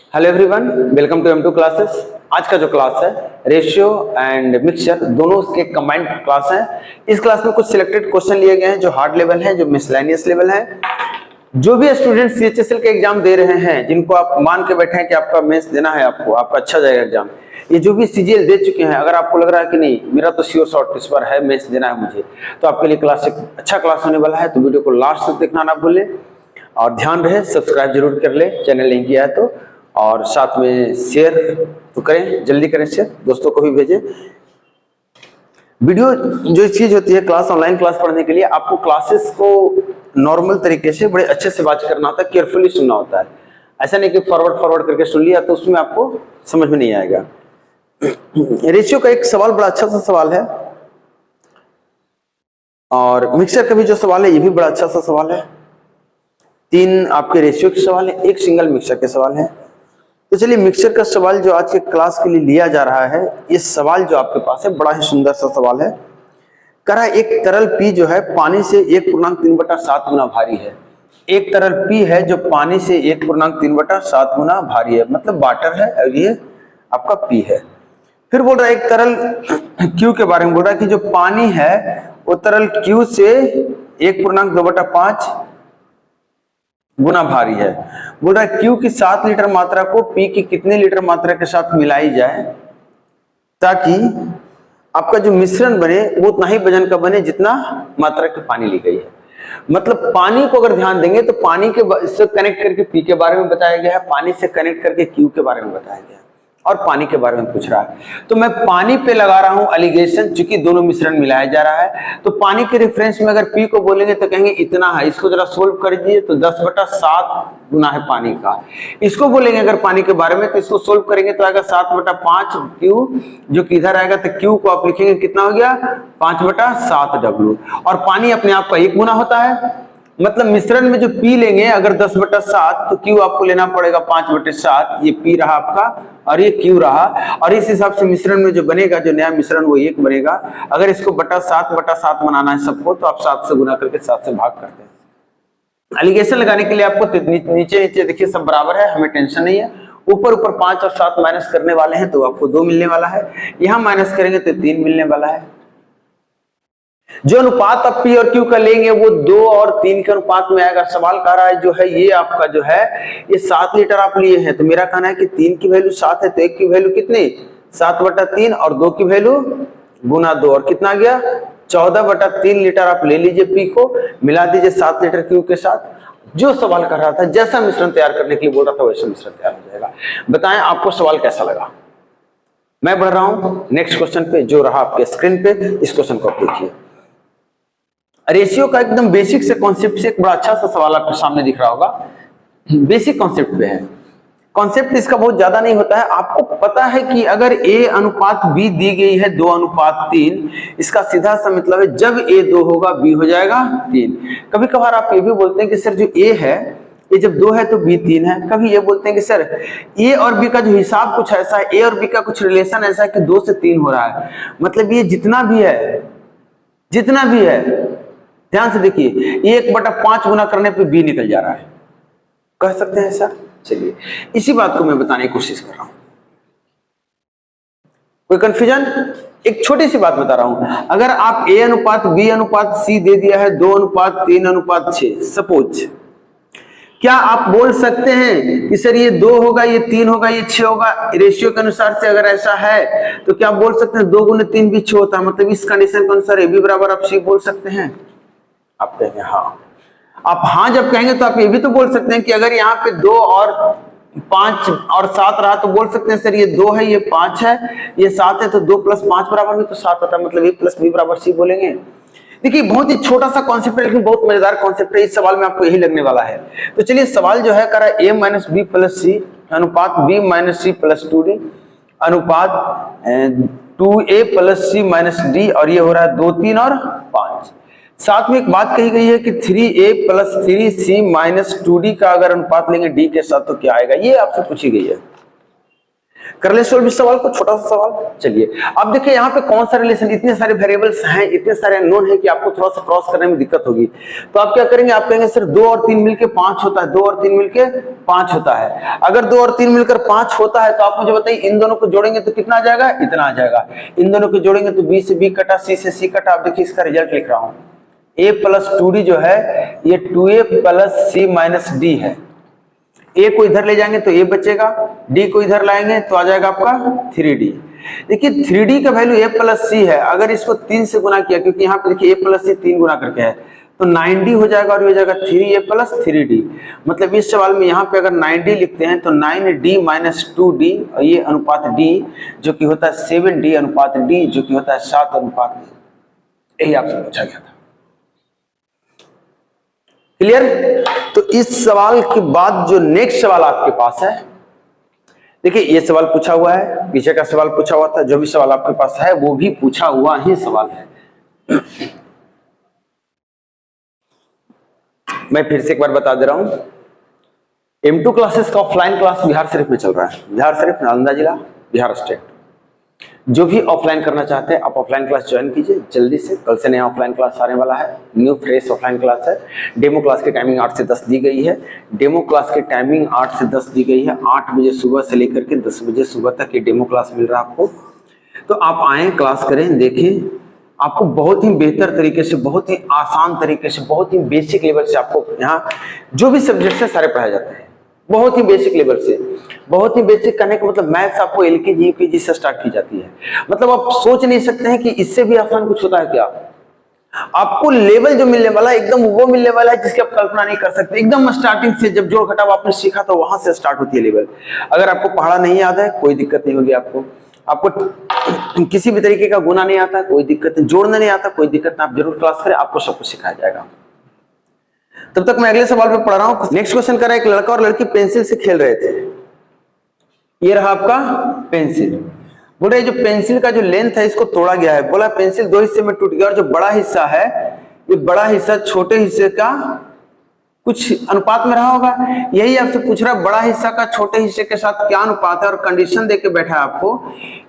Hello everyone, welcome to M2 classes. आज का जो क्लास है रेशियो एंड मिक्सचर दोनों के कंबाइंड क्लास है। इस क्लास में कुछ सिलेक्टेड क्वेश्चन लिए गए हैं जो हार्ड लेवल है, जो मिसलेनियस लेवल है। जो भी स्टूडेंट CHSL के एग्जाम दे रहे हैं, जिनको आप मान के बैठे हैं कि आपका मेंस देना है, आपका अच्छा जाएगा एग्जाम, ये जो भी CGL दे चुके हैं, अगर आपको लग रहा है कि नहीं मेरा तो श्योर शॉर्ट इस बार है, मेंस देना है मुझे, तो आपके लिए क्लास एक अच्छा क्लास होने वाला है। तो वीडियो को लास्ट तक देखना ना भूलें और ध्यान रहे सब्सक्राइब जरूर कर ले, चैनल नहीं किया है तो, और साथ में शेयर तो करें, जल्दी करें शेयर, दोस्तों को भी भेजें। वीडियो जो चीज होती है क्लास, ऑनलाइन क्लास पढ़ने के लिए आपको क्लासेस को नॉर्मल तरीके से बड़े अच्छे से वाच करना होता है, केयरफुली सुनना होता है। ऐसा नहीं कि फॉरवर्ड करके सुन लिया तो उसमें आपको समझ में नहीं आएगा। रेशियो का एक सवाल बड़ा अच्छा सा सवाल है, और मिक्सचर का भी जो सवाल है ये भी बड़ा अच्छा सा सवाल है। 3 आपके रेशियो के सवाल है, 1 सिंगल मिक्सचर के सवाल है। तो चलिए मिक्सचर का सवाल जो आज के क्लास के लिए लिया जा रहा है, ये सवाल जो आपके पास है बड़ा ही सुंदर सा सवाल है। कह रहा है एक तरल P जो है पानी से 1.3/7 गुना भारी है। एक तरल P है जो पानी से 1.3/7 गुना भारी है, मतलब वाटर है, और ये आपका P है। फिर बोल रहा है एक तरल Q के बारे में बोल रहा है कि जो पानी है वो तरल Q से 1.2/5 गुना भारी है। बोल रहा है Q की 7 लीटर मात्रा को P की कितने लीटर मात्रा के साथ मिलाई जाए ताकि आपका जो मिश्रण बने वो उतना ही वजन का बने जितना मात्रा की पानी ली गई है। मतलब पानी को अगर ध्यान देंगे तो पानी के से कनेक्ट करके P के बारे में बताया गया है, पानी से कनेक्ट करके Q के बारे में बताया गया है, और पानी के बारे में पूछ रहा है। तो मैं पानी पे लगा रहा हूं एलिगेशन, चूंकि दोनों मिश्रण मिलाया जा रहा है। तो पानी के रेफरेंस में अगर P को बोलेंगे तो कहेंगे इतना है, इसको जरा सोल्व कर दीजिए तो 10/7 गुना है पानी का। इसको बोलेंगे अगर पानी के बारे में तो इसको सोल्व करेंगे तो आएगा 7/5 Q, जो कि इधर आएगा तो Q को आप लिखेंगे कितना हो गया 5/7 W। और पानी अपने आप का 1 गुना होता है, मतलब मिश्रण में जो P लेंगे अगर 10/7 तो Q आपको लेना पड़ेगा 5/7। ये P रहा आपका और ये Q रहा, और इस हिसाब से मिश्रण में जो बनेगा, जो नया मिश्रण वो 1 बनेगा। अगर इसको 7/7 बनाना है सबको तो आप 7 से गुना करके 7 से भाग करते हैं। एलिगेशन लगाने के लिए आपको नीचे देखिए सब बराबर है, हमें टेंशन नहीं है। ऊपर 5 और 7 माइनस करने वाले हैं तो आपको 2 मिलने वाला है, यहां माइनस करेंगे तो 3 मिलने वाला है। जो अनुपात आप P और Q का लेंगे वो 2 और 3 के अनुपात में आएगा। सवाल कह रहा है जो है ये आपका जो है ये 7 लीटर आप लिए हैं, तो मेरा कहना है कि 3 की वैल्यू 7 है तो 1 की वैल्यू कितनी 7/3 और 2 की वैल्यू गुना 2, और कितना गया 14/3 लीटर आप ले लीजिए P को, मिला दीजिए 7 लीटर Q के साथ। जो सवाल कर रहा था, जैसा मिश्रण तैयार करने के लिए बोल रहा था वैसा मिश्रण तैयार हो जाएगा। बताएं आपको सवाल कैसा लगा। मैं बढ़ रहा हूं नेक्स्ट क्वेश्चन पे जो रहा आपके स्क्रीन पे। इस क्वेश्चन को आप देखिए। रेशियो का एकदम बेसिक से कॉन्सेप्ट से एक बड़ा अच्छा सा सवाल आपके सामने दिख रहा होगा। बेसिक कॉन्सेप्ट पे है, कॉन्सेप्ट इसका बहुत ज्यादा नहीं होता है। आपको पता है कि अगर A/B दी गई है 2/3, इसका सीधा सा मतलब है जब A 2 होगा B हो जाएगा 3। कभी कभार आप ये भी बोलते हैं कि सर जो A है ये जब 2 है तो B 3 है। कभी ये बोलते हैं कि सर A और B का जो हिसाब कुछ ऐसा है, A और B का कुछ रिलेशन ऐसा है कि 2 से 3 हो रहा है। मतलब ये जितना भी है ध्यान से देखिए, 1/5 गुना करने पे B निकल जा रहा है, कह सकते हैं ऐसा। चलिए इसी बात को मैं बताने की कोशिश कर रहा हूं। कोई कंफ्यूजन? एक छोटी सी बात बता रहा हूं। अगर आप A/B/C दे दिया है 2/3/6, सपोज, क्या आप बोल सकते हैं कि सर ये 2 होगा, ये 3 होगा, ये 6 होगा? रेशियो के अनुसार से अगर ऐसा है तो क्या आप बोल सकते हैं 2 × 3 भी 6 होता है? मतलब इस कंडीशन के अनुसार AB बराबर आप C बोल सकते हैं? आप कहेंगे हाँ। आप हाँ जब कहेंगे तो आप ये भी तो बोल सकते हैं कि अगर यहाँ पे 2 और 5 और 7 रहा तो बोल सकते हैं सर ये 2 है, ये 5 है, ये 7 है, तो 2 + 5 बराबर भी तो 7 होता है, मतलब A + B बराबर C बोलेंगे। देखिए बहुत ही छोटा सा कॉन्सेप्ट है लेकिन बहुत मजेदार कॉन्सेप्ट है। इस सवाल में आपको यही लगने वाला है। तो चलिए सवाल जो है कर रहा है A - B + C अनुपात B - C + 2D अनुपात 2A + C - D, और ये हो रहा है 2, 3 और 5। साथ में एक बात कही गई है कि 3A + 3C - 2D का अगर अनुपात लेंगे D के साथ तो क्या आएगा, ये आपसे पूछी गई है। कर ले सोल्व इस सवाल को, छोटा सा सवाल। चलिए अब देखिए यहाँ पे कौन सा रिलेशन, इतने सारे वेरिएबल्स हैं, इतने सारे अननोन है कि आपको थोड़ा सा क्रॉस करने में दिक्कत होगी। तो आप क्या करेंगे, आप कहेंगे सर 2 और 3 मिलके 5 होता है, 2 और 3 मिलके 5 होता है। अगर 2 और 3 मिलकर 5 होता है तो आप मुझे बताइए इन दोनों को जोड़ेंगे तो कितना आ जाएगा, इतना आ जाएगा। इन दोनों को जोड़ेंगे तो बी से बी कटा, सी से सी कटा। आप देखिए इसका रिजल्ट लिख रहा हूं, a प्लस 2d जो है ये 2a plus c minus d है। a को इधर ले जाएंगे तो a बचेगा, d को इधर लाएंगे तो आ जाएगा आपका 3d। देखिए 3d का वैल्यू a प्लस c है, अगर इसको 3 से गुना किया, क्योंकि यहाँ पे देखिए a प्लस c 3 गुना करके है, तो 9d हो जाएगा और ये हो जाएगा 3a प्लस 3d। मतलब इस सवाल में यहाँ पे अगर 9d लिखते हैं तो 9d माइनस 2d, और ये अनुपात d जो कि होता है 7d अनुपात d जो कि होता है 7 अनुपात d। यही आपसे पूछा गया था। क्लियर? तो इस सवाल के बाद जो नेक्स्ट सवाल आपके पास है, देखिए ये सवाल पूछा हुआ है, पीछे का सवाल पूछा हुआ था, जो भी सवाल आपके पास है वो भी पूछा हुआ ही सवाल है। मैं फिर से एक बार बता दे रहा हूं, M2 क्लासेस का ऑफलाइन क्लास बिहार शरीफ में चल रहा है, बिहार शरीफ नालंदा जिला बिहार स्टेट। जो भी ऑफलाइन करना चाहते हैं आप ऑफलाइन क्लास ज्वाइन कीजिए जल्दी से, कल से नया ऑफलाइन क्लास आने वाला है, न्यू फ्रेश ऑफलाइन क्लास है। डेमो क्लास की टाइमिंग 8 से 10 दी गई है, डेमो क्लास की टाइमिंग 8 से 10 दी गई है। 8 बजे सुबह से लेकर के 10 बजे सुबह तक ये डेमो क्लास मिल रहा है आपको। तो आप आए, क्लास करें, देखें, आपको बहुत ही बेहतर तरीके से, बहुत ही आसान तरीके से, बहुत ही बेसिक लेवल से आपको यहाँ जो भी सब्जेक्ट है सारे पढ़ाए जाते हैं, बहुत ही बेसिक लेवल से। बहुत ही बेसिक करने का मतलब मैथ्स आपको एलकेजी यूकेजी से स्टार्ट की जाती है। मतलब आप सोच नहीं सकते हैं कि इससे भी आसान कुछ होता है क्या। आपको लेवल जो मिलने वाला है एकदम वो मिलने वाला है जिसकी आप कल्पना नहीं कर सकते। एकदम स्टार्टिंग से जब जोड़ घटाव आपने सीखा तो वहां से स्टार्ट होती है लेवल। अगर आपको पढ़ा नहीं याद है कोई दिक्कत नहीं होगी, आपको किसी भी तरीके का गुना नहीं आता कोई दिक्कत नहीं, जोड़ना नहीं आता कोई दिक्कत नहीं, आप जरूर क्लास करें, आपको सब कुछ सिखाया जाएगा। तब तक मैं अगले सवाल पे पढ़ रहा हूं। नेक्स्ट क्वेश्चन कर रहा है, एक लड़का और लड़की पेंसिल से खेल रहे थे। ये रहा आपका पेंसिल। बोल रहे जो पेंसिल का जो लेंथ है इसको तोड़ा गया है। बोला पेंसिल 2 हिस्से में टूट गया और जो बड़ा हिस्सा है ये बड़ा हिस्सा छोटे हिस्से का कुछ अनुपात में रहा होगा। यही आपसे पूछ रहा है बड़ा हिस्सा का छोटे हिस्से के साथ क्या अनुपात है, और कंडीशन देके बैठा है आपको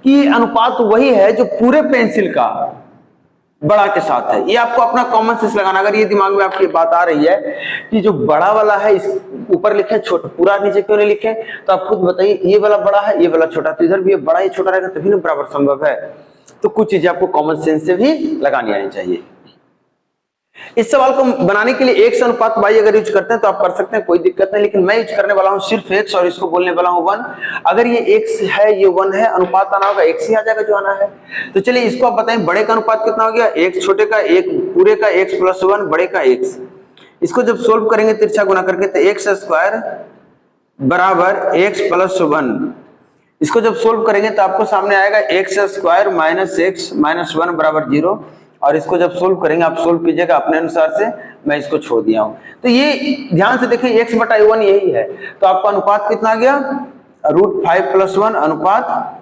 कि अनुपात वही है जो पूरे पेंसिल का बड़ा के साथ है। ये आपको अपना कॉमन सेंस लगाना। अगर ये दिमाग में आपकी बात आ रही है कि जो बड़ा वाला है इस ऊपर लिखे, छोटा पूरा नीचे क्यों नहीं लिखे, तो आप खुद बताइए ये वाला बड़ा है ये वाला छोटा, तो इधर भी ये बड़ा ये छोटा रहेगा तभी ना बराबर संभव है। तो कुछ चीजें आपको कॉमन सेंस से भी लगानी आनी चाहिए। इस सवाल को बनाने के लिए x अनुपात y अगर यूज करते हैं तो आप कर सकते हैं, कोई दिक्कत नहीं, लेकिन मैं यूज करने वाला हूं सिर्फ x और इसको बोलने वाला हूं 1। अगर ये x है ये 1 है, अनुपात आना होगा x ही आ जाएगा जो आना है। तो चलिए इसको आप बताएं बड़े का अनुपात कितना हो गया, x छोटे का, एक पूरे का x प्लस 1 बड़े का x। इसको जब सोल्व करेंगे तिरछा गुना करके तो x स्क्वायर बराबर x प्लस 1। इसको जब सोल्व करेंगे तो आपको सामने आएगा x square minus x minus 1 बराबर 0। और इसको जब सोल्व करेंगे आप सोल्व कीजिएगा अपने अनुसार से, मैं इसको छोड़ दिया हूं। तो ये ध्यान से देखें x बटा 1 यही है। तो आपका अनुपात कितना आ गया, √5 + 1 अनुपात।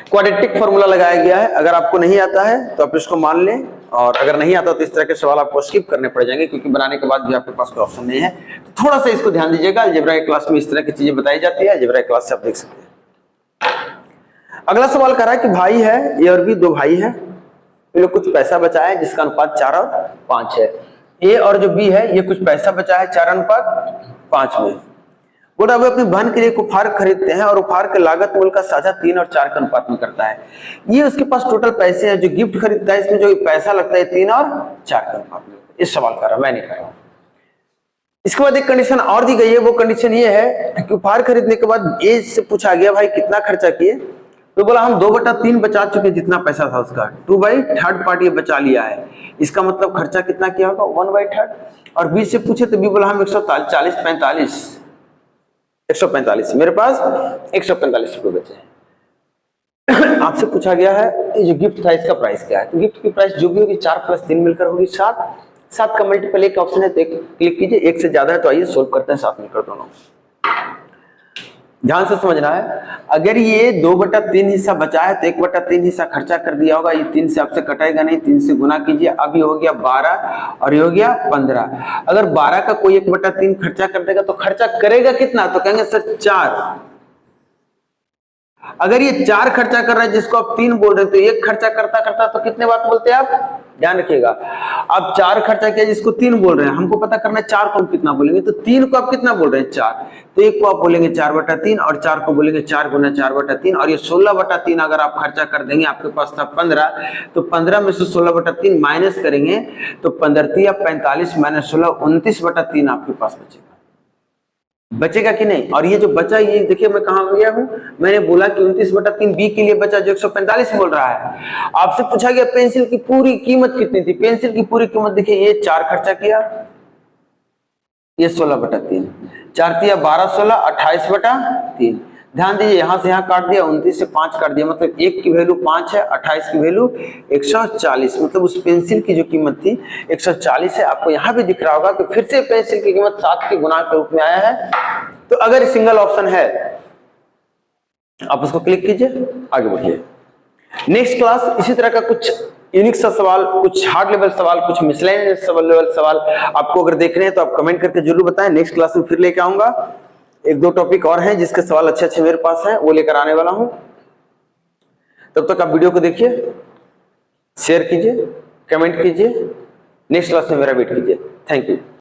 क्वाड्रेटिक फॉर्मूला लगाया गया है। अगर आपको नहीं आता है तो आप इसको मान लें, और अगर नहीं आता तो इस तरह के सवाल आपको स्किप करने पड़ जाएंगे क्योंकि बनाने के बाद भी आपके पास कोई ऑप्शन नहीं है। तो थोड़ा सा इसको ध्यान दीजिएगा, अलजेब्रा की क्लास में इस तरह की चीजें बताई जाती है, अलजेब्रा की क्लास से आप देख सकते हैं। अगला सवाल कर रहा है कि भाई है ए और बी, 2 भाई है, ये लोग कुछ पैसा बचा है जिसका अनुपात 4 और 5 है। ए और जो बी है ये कुछ पैसा बचा है 4 अनुपात 5 में। बोला अब अपनी बहन के लिए एक उपहार खरीदते हैं और उपहार के लागत मूल्य का साझा 3 और 4 के अनुपात में करता है। ये उसके पास टोटल पैसे हैं, जो गिफ्ट खरीदता है इसमें जो पैसा लगता है 3 और 4 के अनुपात में। इस सवाल कर रहा मैं नहीं कर रहा हूं। इसके बाद एक कंडीशन और दी गई है, वो कंडीशन ये है कि उपहार खरीदने के बाद ए से पूछा गया भाई कितना खर्चा किए, तो बोला हम 2/3 बचा चुके, जितना पैसा था उसका 2/3 पार्ट ये बचा लिया है। इसका मतलब खर्चा कितना किया होगा 1/3। और बी से पूछे तो बी बोला हम 145 मेरे पास 145 रुपए बचे हैं। आपसे पूछा गया है ये जो गिफ्ट था इसका प्राइस क्या है, तो गिफ्ट की प्राइस जो भी होगी 4 + 3 मिलकर होगी 7। 7 का मल्टीपल एक ऑप्शन है तो क्लिक कीजिए, 1 से ज्यादा है तो आइए सोल्व करते हैं 7 मिलकर दोनों। ध्यान से समझना है, अगर ये 2/3 हिस्सा बचा है तो 1/3 हिस्सा खर्चा कर दिया होगा। ये 3 से आपसे कटेगा नहीं, 3 से गुना कीजिए, अब ये हो गया 12 और ये हो गया 15। अगर 12 का कोई 1/3 खर्चा कर देगा तो खर्चा करेगा कितना, तो कहेंगे सर 4। अगर ये 4 खर्चा कर रहा है जिसको आप 3 बोल रहे हैं, तो 1 खर्चा करता करता तो कितने बात बोलते हैं आप, ध्यान रखिएगा। अब 4 खर्चा किया जिसको 3 बोल रहे हैं, हमको पता करना है 4 को हम कितना बोलेंगे, तो 3 को आप कितना बोल रहे हैं, 4, तो 1 को आप बोलेंगे 4/3 और 4 को बोलेंगे 4 गुना 4/3, और ये 16/3 अगर आप खर्चा कर देंगे, आपके पास था 15, तो 15 में से 16/3 माइनस करेंगे तो 15 45 माइनस 16 29/3 आपके पास बचेगा कि नहीं। और ये जो बचा, ये देखिए मैं कहां गया हूं, मैंने बोला कि 29/3 बी के लिए बचा जो 145 बोल रहा है। आपसे पूछा गया पेंसिल की पूरी कीमत कितनी थी, पेंसिल की पूरी कीमत देखिए, ये 4 खर्चा किया, ये 16/3, 4 तिया 12 16 28/3। ध्यान दीजिए, यहां से यहां काट दिया, 29 से 5 काट दिया, मतलब 1 की वैल्यू 5 है, 28 की वैल्यू 140, मतलब उस पेंसिल की जो कीमत थी 140 है। आपको यहां भी दिख रहा होगा कि फिर से पेंसिल की कीमत 7 के गुना के रूप में आया है। तो अगर सिंगल ऑप्शन है आप उसको क्लिक कीजिए, आगे बढ़िए। नेक्स्ट क्लास इसी तरह का कुछ यूनिक सा सवाल, कुछ हार्ड लेवल सवाल, कुछ मिसलेनियस लेवल सवाल आपको अगर देख रहे हैं तो आप कमेंट करके जरूर बताएं। नेक्स्ट क्लास में फिर लेके आऊंगा, 1-2 टॉपिक और हैं जिसके सवाल अच्छे मेरे पास हैं, वो लेकर आने वाला हूं। तब तक आप वीडियो को देखिए, शेयर कीजिए, कमेंट कीजिए, नेक्स्ट क्लास में मेरा वेट कीजिए। Thank you.